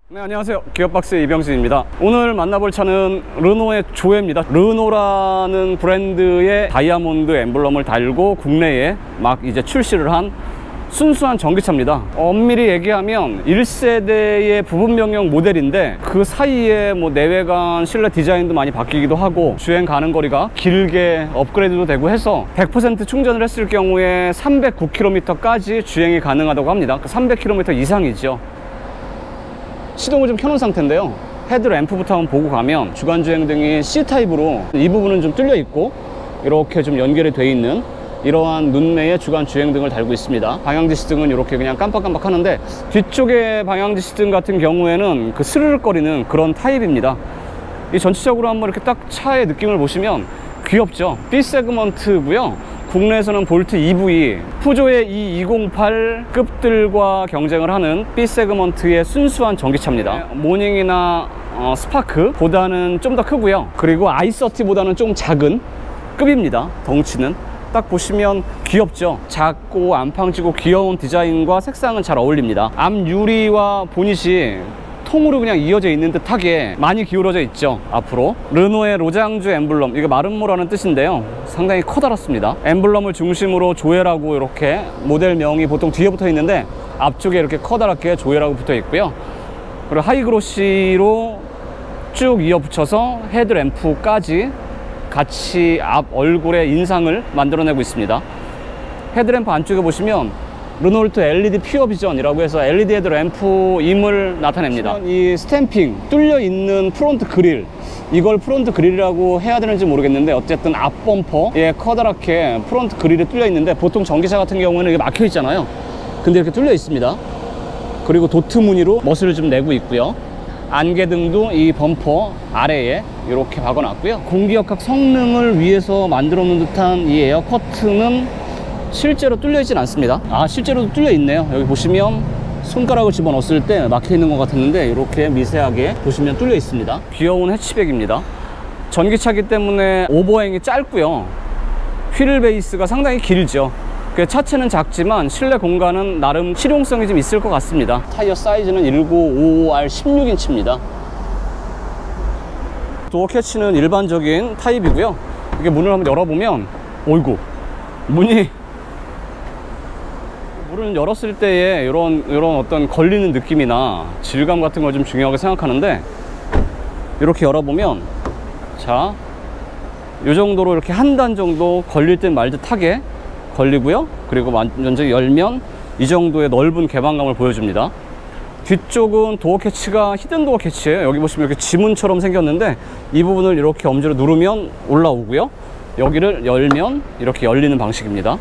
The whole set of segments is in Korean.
네, 안녕하세요. 기업박스의 이병진입니다. 오늘 만나볼 차는 르노의 조에입니다. 르노라는 브랜드의 다이아몬드 엠블럼을 달고 국내에 막 이제 출시를 한 순수한 전기차입니다. 엄밀히 얘기하면 1세대의 부분명령 모델인데 그 사이에 뭐 내외관 실내 디자인도 많이 바뀌기도 하고 주행 가는 거리가 길게 업그레이드도 되고 해서 100% 충전을 했을 경우에 309km까지 주행이 가능하다고 합니다. 300km 이상이죠. 시동을 좀 켜놓은 상태인데요, 헤드램프부터 한번 보고 가면 주간주행등이 C타입으로 이 부분은 좀 뚫려 있고 이렇게 좀 연결이 돼 있는 이러한 눈매의 주간주행등을 달고 있습니다. 방향지시등은 이렇게 그냥 깜빡깜빡 하는데 뒤쪽에 방향지시등 같은 경우에는 그 스르륵거리는 그런 타입입니다. 이 전체적으로 한번 이렇게 딱 차의 느낌을 보시면 귀엽죠. B 세그먼트고요. 국내에서는 볼트 EV, 푸조의 E208급들과 경쟁을 하는 B 세그먼트의 순수한 전기차입니다. 모닝이나 스파크보다는 좀 더 크고요. 그리고 i30보다는 좀 작은 급입니다. 덩치는 딱 보시면 귀엽죠. 작고 안팡지고 귀여운 디자인과 색상은 잘 어울립니다. 앞 유리와 보닛이 통으로 그냥 이어져 있는 듯하게 많이 기울어져 있죠. 앞으로 르노의 로장주 엠블럼, 이게 마름모라는 뜻인데요, 상당히 커다랗습니다. 엠블럼을 중심으로 조에라고 이렇게 모델명이 보통 뒤에 붙어 있는데 앞쪽에 이렇게 커다랗게 조에라고 붙어 있고요. 그리고 하이그로시로 쭉 이어 붙여서 헤드램프까지 같이 앞 얼굴의 인상을 만들어내고 있습니다. 헤드램프 안쪽에 보시면 르놀트 LED 퓨어 비전이라고 해서 LED 헤드램프임을 나타냅니다. 이 스탬핑 뚫려 있는 프론트 그릴, 이걸 프론트 그릴이라고 해야 되는지 모르겠는데 어쨌든 앞 범퍼에 커다랗게 프론트 그릴이 뚫려 있는데 보통 전기차 같은 경우에는 이게 막혀 있잖아요. 근데 이렇게 뚫려 있습니다. 그리고 도트 무늬로 멋을 좀 내고 있고요. 안개등도 이 범퍼 아래에 이렇게 박아놨고요. 공기역학 성능을 위해서 만들어 놓은 듯한 이 에어 커튼은 실제로 뚫려 있진 않습니다. 실제로도 뚫려 있네요. 여기 보시면 손가락을 집어넣었을 때 막혀 있는 것 같았는데 이렇게 미세하게 보시면 뚫려 있습니다. 귀여운 해치백입니다. 전기차기 때문에 오버행이 짧고요. 휠 베이스가 상당히 길죠. 차체는 작지만 실내 공간은 나름 실용성이 좀 있을 것 같습니다. 타이어 사이즈는 1955R 16인치입니다. 도어 캐치는 일반적인 타입이고요. 이게 문을 한번 열어보면 어이구, 문을 열었을 때의 이런 어떤 걸리는 느낌이나 질감 같은 걸 좀 중요하게 생각하는데, 이렇게 열어보면 자, 이 정도로 이렇게 한 단 정도 걸릴 듯 말 듯하게 걸리고요. 그리고 완전히 열면 이 정도의 넓은 개방감을 보여줍니다. 뒤쪽은 도어 캐치가 히든 도어 캐치예요. 여기 보시면 이렇게 지문처럼 생겼는데 이 부분을 이렇게 엄지로 누르면 올라오고요. 여기를 열면 이렇게 열리는 방식입니다.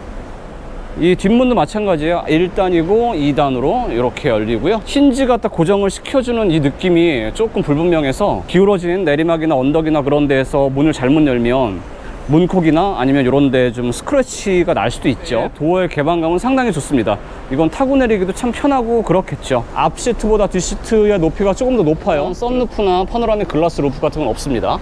이 뒷문도 마찬가지예요. 1단이고 2단으로 이렇게 열리고요. 힌지가 딱 고정을 시켜주는 이 느낌이 조금 불분명해서 기울어진 내리막이나 언덕이나 그런 데에서 문을 잘못 열면 문콕이나 아니면 이런 데 좀 스크래치가 날 수도 있죠. 도어의 개방감은 상당히 좋습니다. 이건 타고 내리기도 참 편하고 그렇겠죠. 앞 시트보다 뒷 시트의 높이가 조금 더 높아요. 썬루프나 파노라믹 글라스 루프 같은 건 없습니다.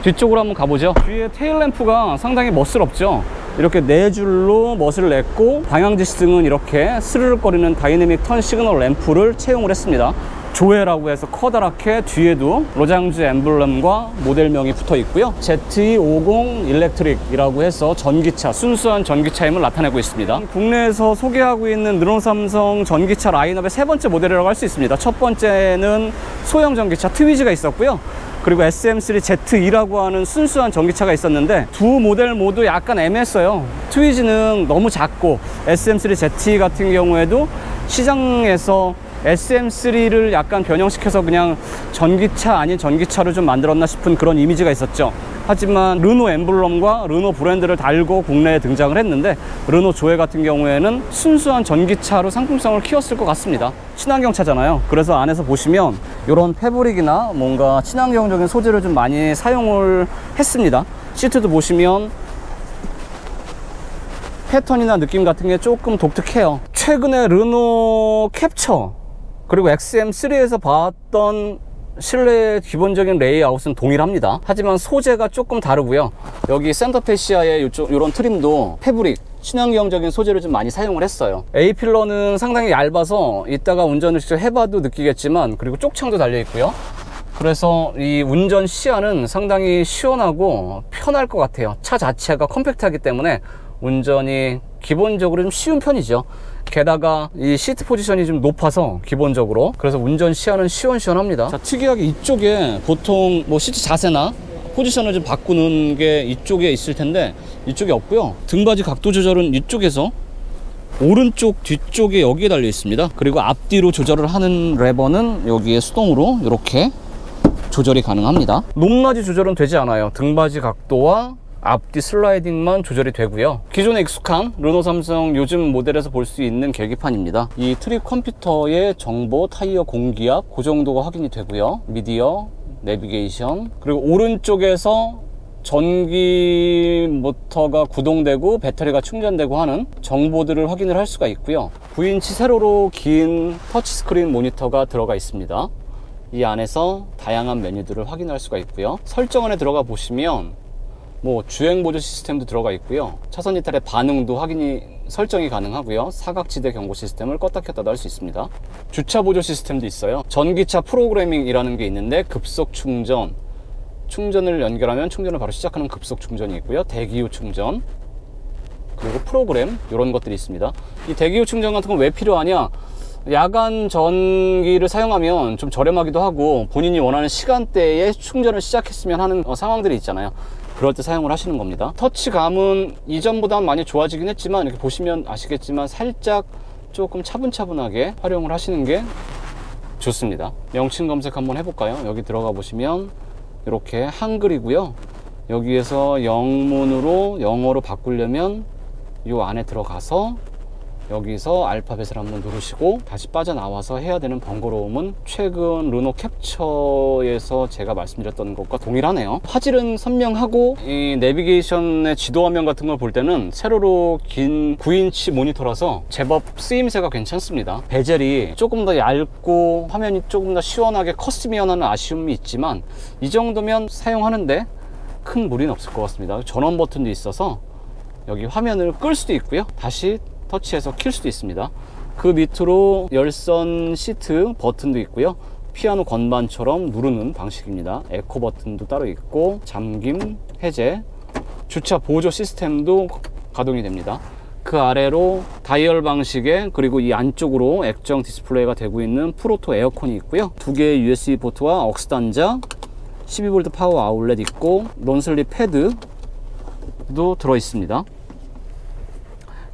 뒤쪽으로 한번 가보죠. 뒤에 테일램프가 상당히 멋스럽죠. 이렇게 네 줄로 멋을 냈고 방향지시등은 이렇게 스르륵거리는 다이내믹 턴 시그널 램프를 채용을 했습니다. 조에라고 해서 커다랗게 뒤에도 로장주 엠블럼과 모델명이 붙어 있고요. ZE50 일렉트릭이라고 해서 전기차, 순수한 전기차임을 나타내고 있습니다. 국내에서 소개하고 있는 르노삼성 전기차 라인업의 세 번째 모델이라고 할 수 있습니다. 첫 번째는 소형 전기차 트위즈가 있었고요. 그리고 SM3 Z2라고 하는 순수한 전기차가 있었는데 두 모델 모두 약간 애매했어요. 트위즈는 너무 작고 SM3 Z2 같은 경우에도 시장에서 SM3를 약간 변형시켜서 그냥 전기차 아닌 전기차로 좀 만들었나 싶은 그런 이미지가 있었죠. 하지만 르노 엠블럼과 르노 브랜드를 달고 국내에 등장을 했는데 르노 조에 같은 경우에는 순수한 전기차로 상품성을 키웠을 것 같습니다. 친환경 차잖아요. 그래서 안에서 보시면 이런 패브릭이나 뭔가 친환경적인 소재를 좀 많이 사용을 했습니다. 시트도 보시면 패턴이나 느낌 같은 게 조금 독특해요. 최근에 르노 캡처 그리고 XM3에서 봤던 실내의 기본적인 레이아웃은 동일합니다. 하지만 소재가 조금 다르고요. 여기 센터 패시아의 이런 트림도 패브릭 친환경적인 소재를 좀 많이 사용을 했어요. A필러는 상당히 얇아서 이따가 운전을 직접 해봐도 느끼겠지만, 그리고 쪽창도 달려 있고요. 그래서 이 운전 시야는 상당히 시원하고 편할 것 같아요. 차 자체가 컴팩트하기 때문에 운전이 기본적으로 좀 쉬운 편이죠. 게다가 이 시트 포지션이 좀 높아서 기본적으로, 그래서 운전 시야는 시원시원합니다. 자, 특이하게 이쪽에 보통 뭐 시트 자세나 포지션을 좀 바꾸는 게 이쪽에 있을 텐데 이쪽에 없고요. 등받이 각도 조절은 이쪽에서 오른쪽 뒤쪽에 여기에 달려 있습니다. 그리고 앞뒤로 조절을 하는 레버는 여기에 수동으로 이렇게 조절이 가능합니다. 높낮이 조절은 되지 않아요. 등받이 각도와 앞뒤 슬라이딩만 조절이 되고요. 기존에 익숙한 르노 삼성 요즘 모델에서 볼 수 있는 계기판입니다. 이 트립 컴퓨터의 정보, 타이어 공기압 그 정도가 확인이 되고요. 미디어, 내비게이션, 그리고 오른쪽에서 전기 모터가 구동되고 배터리가 충전되고 하는 정보들을 확인을 할 수가 있고요. 9인치 세로로 긴 터치스크린 모니터가 들어가 있습니다. 이 안에서 다양한 메뉴들을 확인할 수가 있고요. 설정 안에 들어가 보시면 뭐 주행 보조 시스템도 들어가 있고요. 차선 이탈의 반응도 설정이 가능하고요. 사각지대 경고 시스템을 껐다 켰다도 할 수 있습니다. 주차 보조 시스템도 있어요. 전기차 프로그래밍이라는 게 있는데 급속 충전, 충전을 연결하면 충전을 바로 시작하는 급속 충전이 있고요. 대기 후 충전, 그리고 프로그램, 이런 것들이 있습니다. 이 대기 후 충전 같은 건 왜 필요하냐? 야간 전기를 사용하면 좀 저렴하기도 하고 본인이 원하는 시간대에 충전을 시작했으면 하는 상황들이 있잖아요. 그럴 때 사용을 하시는 겁니다. 터치감은 이전보다 많이 좋아지긴 했지만, 이렇게 보시면 아시겠지만 살짝 조금 차분차분하게 활용을 하시는 게 좋습니다. 명칭 검색 한번 해볼까요? 여기 들어가 보시면 이렇게 한글이고요. 여기에서 영문으로 영어로 바꾸려면 이 안에 들어가서 여기서 알파벳을 한번 누르시고 다시 빠져나와서 해야 되는 번거로움은 최근 르노 캡처에서 제가 말씀드렸던 것과 동일하네요. 화질은 선명하고 이 내비게이션의 지도화면 같은 걸 볼 때는 세로로 긴 9인치 모니터라서 제법 쓰임새가 괜찮습니다. 베젤이 조금 더 얇고 화면이 조금 더 시원하게 컸으면 하는 아쉬움이 있지만 이 정도면 사용하는데 큰 무리는 없을 것 같습니다. 전원 버튼도 있어서 여기 화면을 끌 수도 있고요. 다시 터치해서 킬 수도 있습니다. 그 밑으로 열선 시트 버튼도 있고요. 피아노 건반처럼 누르는 방식입니다. 에코 버튼도 따로 있고 잠김, 해제, 주차 보조 시스템도 가동이 됩니다. 그 아래로 다이얼 방식의, 그리고 이 안쪽으로 액정 디스플레이가 되고 있는 프로토 에어컨이 있고요. 두 개의 USB 포트와 억스 단자, 12V 파워 아울렛 있고 론슬립 패드도 들어 있습니다.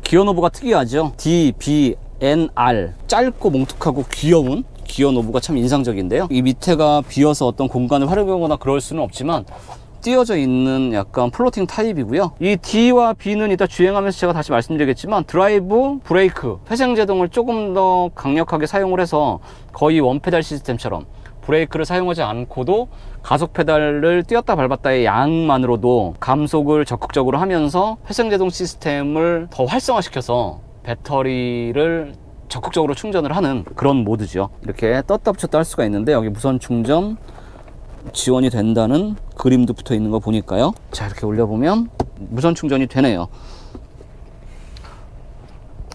기어 노브가 특이하죠. D, B, N, R, 짧고 몽툭하고 귀여운 기어 노브가 참 인상적인데요. 이 밑에가 비어서 어떤 공간을 활용하거나 그럴 수는 없지만 띄어져 있는 약간 플로팅 타입이고요. 이 D와 B는 이따 주행하면서 제가 다시 말씀드리겠지만 드라이브, 브레이크, 회생제동을 조금 더 강력하게 사용을 해서 거의 원페달 시스템처럼 브레이크를 사용하지 않고도 가속 페달을 띄었다 밟았다의 양만으로도 감속을 적극적으로 하면서 회생제동 시스템을 더 활성화시켜서 배터리를 적극적으로 충전을 하는 그런 모드죠. 이렇게 떴다 붙였다 할 수가 있는데 여기 무선 충전 지원이 된다는 그림도 붙어 있는 거 보니까요. 자, 이렇게 올려보면 무선 충전이 되네요.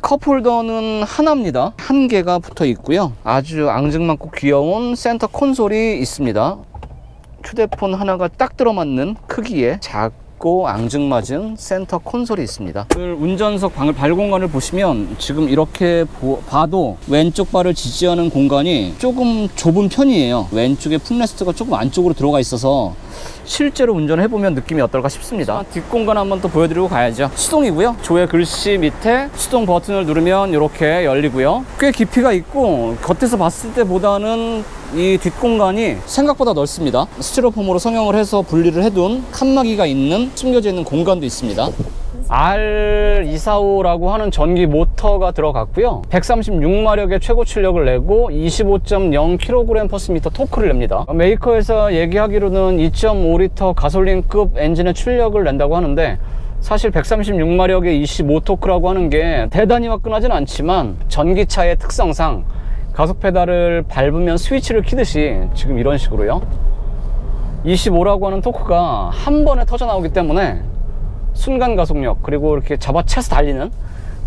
컵홀더는 하나입니다. 한 개가 붙어 있고요. 아주 앙증맞고 귀여운 센터 콘솔이 있습니다. 휴대폰 하나가 딱 들어맞는 크기의 작고 앙증맞은 센터 콘솔이 있습니다. 운전석 발 공간을 보시면 지금 이렇게 봐도 왼쪽 발을 지지하는 공간이 조금 좁은 편이에요. 왼쪽에 풋레스트가 조금 안쪽으로 들어가 있어서 실제로 운전을 해보면 느낌이 어떨까 싶습니다. 뒷공간 한번 또 보여드리고 가야죠. 수동이고요. 조의 글씨 밑에 수동 버튼을 누르면 이렇게 열리고요. 꽤 깊이가 있고 겉에서 봤을 때보다는 이 뒷공간이 생각보다 넓습니다. 스티로폼으로 성형을 해서 분리를 해둔 칸막이가 있는 숨겨져 있는 공간도 있습니다. R245라고 하는 전기 모터가 들어갔고요. 136마력의 최고 출력을 내고 25.0kg/m 토크를 냅니다. 메이커에서 얘기하기로는 2.5L 가솔린급 엔진의 출력을 낸다고 하는데 사실 136마력의 25토크라고 하는 게 대단히 화끈하진 않지만 전기차의 특성상 가속 페달을 밟으면 스위치를 키듯이 지금 이런 식으로요. 25라고 하는 토크가 한 번에 터져 나오기 때문에 순간 가속력, 그리고 이렇게 잡아채서 달리는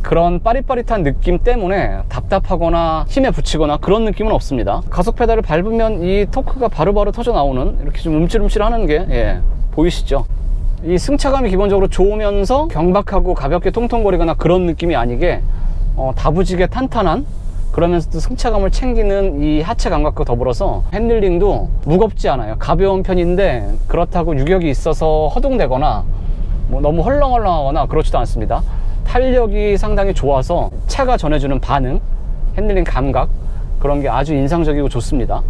그런 빠릿빠릿한 느낌 때문에 답답하거나 힘에 부치거나 그런 느낌은 없습니다. 가속 페달을 밟으면 이 토크가 바로바로 터져 나오는, 이렇게 좀 움찔움찔 하는 게 보이시죠? 이 승차감이 기본적으로 좋으면서 경박하고 가볍게 통통거리거나 그런 느낌이 아니게 다부지게 탄탄한, 그러면서도 승차감을 챙기는 이 하체 감각과 더불어서 핸들링도 무겁지 않아요. 가벼운 편인데 그렇다고 유격이 있어서 허둥대거나 뭐 너무 헐렁헐렁하거나 그렇지도 않습니다. 탄력이 상당히 좋아서 차가 전해주는 반응, 핸들링 감각, 그런 게 아주 인상적이고 좋습니다.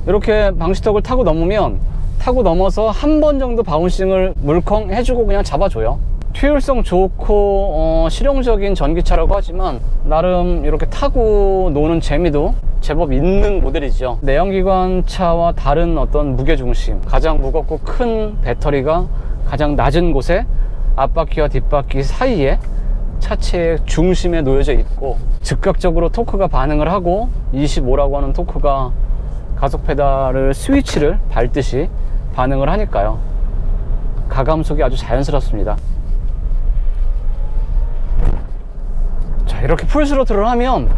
이렇게 방지턱을 타고 넘어서 한 번 정도 바운싱을 물컹 해주고 그냥 잡아줘요. 효율성 좋고 실용적인 전기차라고 하지만 나름 이렇게 타고 노는 재미도 제법 있는 모델이죠. 내연기관차와 다른 어떤 무게중심, 가장 무겁고 큰 배터리가 가장 낮은 곳에 앞바퀴와 뒷바퀴 사이에 차체의 중심에 놓여져 있고, 즉각적으로 토크가 반응을 하고 25라고 하는 토크가 가속 페달을 스위치를 밟듯이 반응을 하니까요. 가감속이 아주 자연스럽습니다. 자, 이렇게 풀스로틀을 하면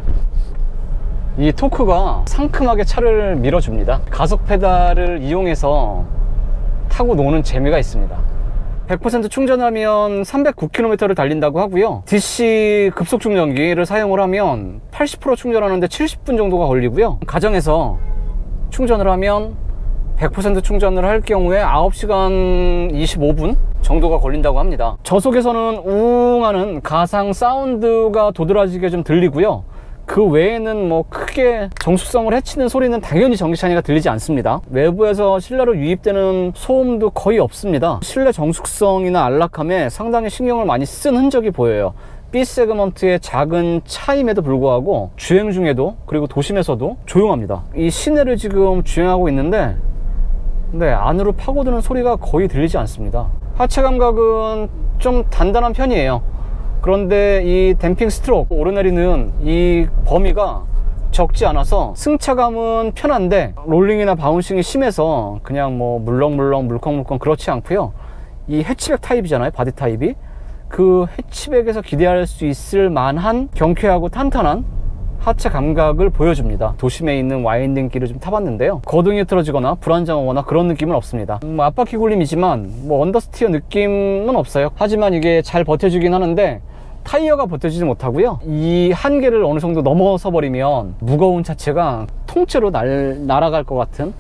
이 토크가 상큼하게 차를 밀어줍니다. 가속 페달을 이용해서 타고 노는 재미가 있습니다. 100% 충전하면 309km를 달린다고 하고요. DC 급속 충전기를 사용을 하면 80% 충전하는데 70분 정도가 걸리고요. 가정에서 충전을 하면 100% 충전을 할 경우에 9시간 25분 정도가 걸린다고 합니다. 저속에서는 우웅하는 가상 사운드가 도드라지게 좀 들리고요. 그 외에는 뭐 크게 정숙성을 해치는 소리는 당연히 전기차니까 들리지 않습니다. 외부에서 실내로 유입되는 소음도 거의 없습니다. 실내 정숙성이나 안락함에 상당히 신경을 많이 쓴 흔적이 보여요. B 세그먼트의 작은 차임에도 불구하고 주행 중에도, 그리고 도심에서도 조용합니다. 이 시내를 지금 주행하고 있는데 안으로 파고드는 소리가 거의 들리지 않습니다. 하체 감각은 좀 단단한 편이에요. 그런데 이 댐핑 스트로크, 오르내리는 이 범위가 적지 않아서 승차감은 편한데 롤링이나 바운싱이 심해서 그냥 뭐 물렁물렁 물컹물컹 그렇지 않고요. 이 해치백 타입이잖아요, 바디 타입이. 그 해치백에서 기대할 수 있을 만한 경쾌하고 탄탄한 하체 감각을 보여줍니다. 도심에 있는 와인딩 길을 좀 타봤는데요, 거동이 틀어지거나 불안정하거나 그런 느낌은 없습니다. 앞바퀴 굴림이지만 언더스티어 느낌은 없어요. 하지만 이게 잘 버텨주긴 하는데 타이어가 버텨주지 못하고요. 이 한계를 어느 정도 넘어서 버리면 무거운 차체가 통째로 날아갈 것 같은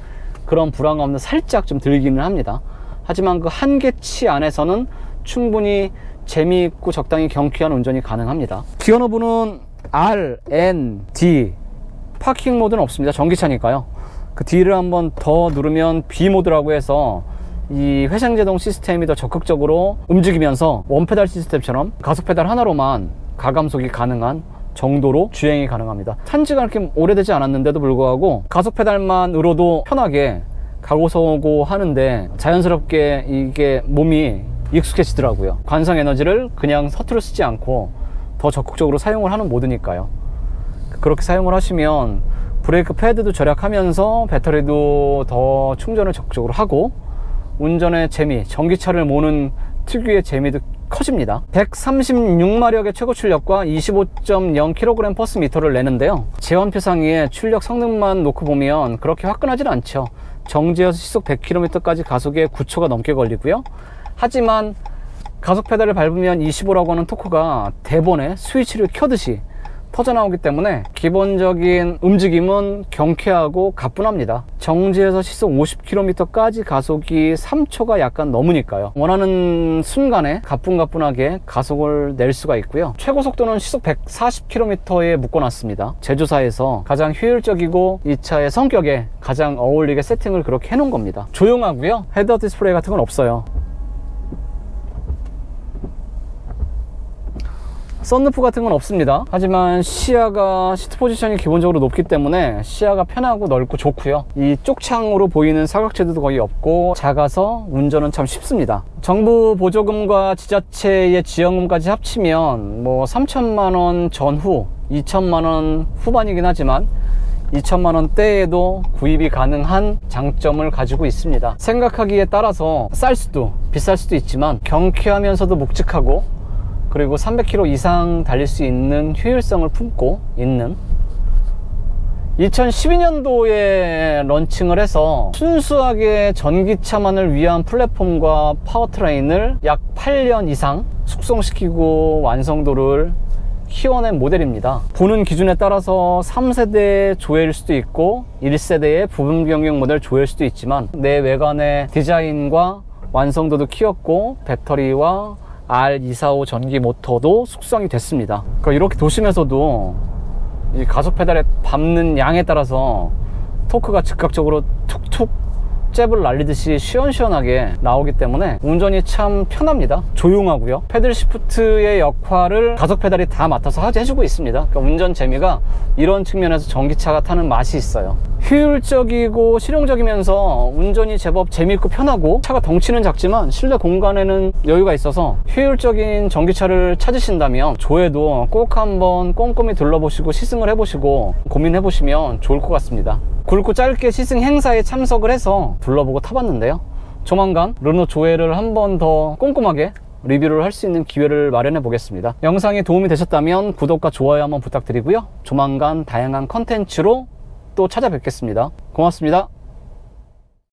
그런 불안감도 살짝 좀 들기는 합니다. 하지만 그 한계치 안에서는 충분히 재미있고 적당히 경쾌한 운전이 가능합니다. 기어 노브는 R, N, D, 파킹 모드는 없습니다. 전기차니까요. 그 D를 한번 더 누르면 B 모드라고 해서 이 회생제동 시스템이 더 적극적으로 움직이면서 원페달 시스템처럼 가속 페달 하나로만 가감속이 가능한 정도로 주행이 가능합니다. 산지가 이렇게 오래되지 않았는데도 불구하고 가속 페달만으로도 편하게 가고서고 하는데 자연스럽게 이게 몸이 익숙해지더라고요. 관성 에너지를 그냥 서투르 쓰지 않고 더 적극적으로 사용을 하는 모드니까요. 그렇게 사용을 하시면 브레이크 패드도 절약하면서 배터리도 더 충전을 적극적으로 하고 운전의 재미, 전기차를 모는 특유의 재미도 커집니다. 136마력의 최고 출력과 25.0kg/m를 내는데요, 제원표상위에 출력 성능만 놓고 보면 그렇게 화끈하진 않죠. 정지에서 시속 100km까지 가속에 9초가 넘게 걸리고요. 하지만 가속 페달을 밟으면 25라고 하는 토크가 대번에 스위치를 켜듯이 터져나오기 때문에 기본적인 움직임은 경쾌하고 가뿐합니다. 정지에서 시속 50km까지 가속이 3초가 약간 넘으니까요. 원하는 순간에 가뿐가뿐하게 가속을 낼 수가 있고요. 최고 속도는 시속 140km에 묶어놨습니다. 제조사에서 가장 효율적이고 이 차의 성격에 가장 어울리게 세팅을 그렇게 해놓은 겁니다. 조용하고요. 헤드업 디스플레이 같은 건 없어요. 썬루프 같은 건 없습니다. 하지만 시야가, 시트 포지션이 기본적으로 높기 때문에 시야가 편하고 넓고 좋고요. 이 쪽창으로 보이는 사각지대도 거의 없고 작아서 운전은 참 쉽습니다. 정부 보조금과 지자체의 지원금까지 합치면 뭐 3천만원 전후 2천만원 후반이긴 하지만 2천만 원대에도 구입이 가능한 장점을 가지고 있습니다. 생각하기에 따라서 쌀 수도 비쌀 수도 있지만 경쾌하면서도 묵직하고 그리고 300km 이상 달릴 수 있는 효율성을 품고 있는 2012년도에 런칭을 해서 순수하게 전기차만을 위한 플랫폼과 파워트레인을 약 8년 이상 숙성시키고 완성도를 키워낸 모델입니다. 보는 기준에 따라서 3세대 조회일 수도 있고 1세대의 부분 변경 모델 조회일 수도 있지만 내 외관의 디자인과 완성도도 키웠고 배터리와 R245 전기 모터도 숙성이 됐습니다. 그러니까 이렇게 도심에서도 이 가속 페달에 밟는 양에 따라서 토크가 즉각적으로 툭툭 잽을 날리듯이 시원시원하게 나오기 때문에 운전이 참 편합니다. 조용하고요. 패들 시프트의 역할을 가속 페달이 다 맡아서 해주고 있습니다. 그러니까 운전 재미가 이런 측면에서 전기차가 타는 맛이 있어요. 효율적이고 실용적이면서 운전이 제법 재미있고 편하고 차가 덩치는 작지만 실내 공간에는 여유가 있어서 효율적인 전기차를 찾으신다면 조회도 꼭 한번 꼼꼼히 둘러보시고 시승을 해보시고 고민해보시면 좋을 것 같습니다. 굵고 짧게 시승 행사에 참석을 해서 둘러보고 타봤는데요, 조만간 르노 조회를 한 번 더 꼼꼼하게 리뷰를 할 수 있는 기회를 마련해 보겠습니다. 영상이 도움이 되셨다면 구독과 좋아요 한번 부탁드리고요, 조만간 다양한 컨텐츠로 또 찾아뵙겠습니다. 고맙습니다.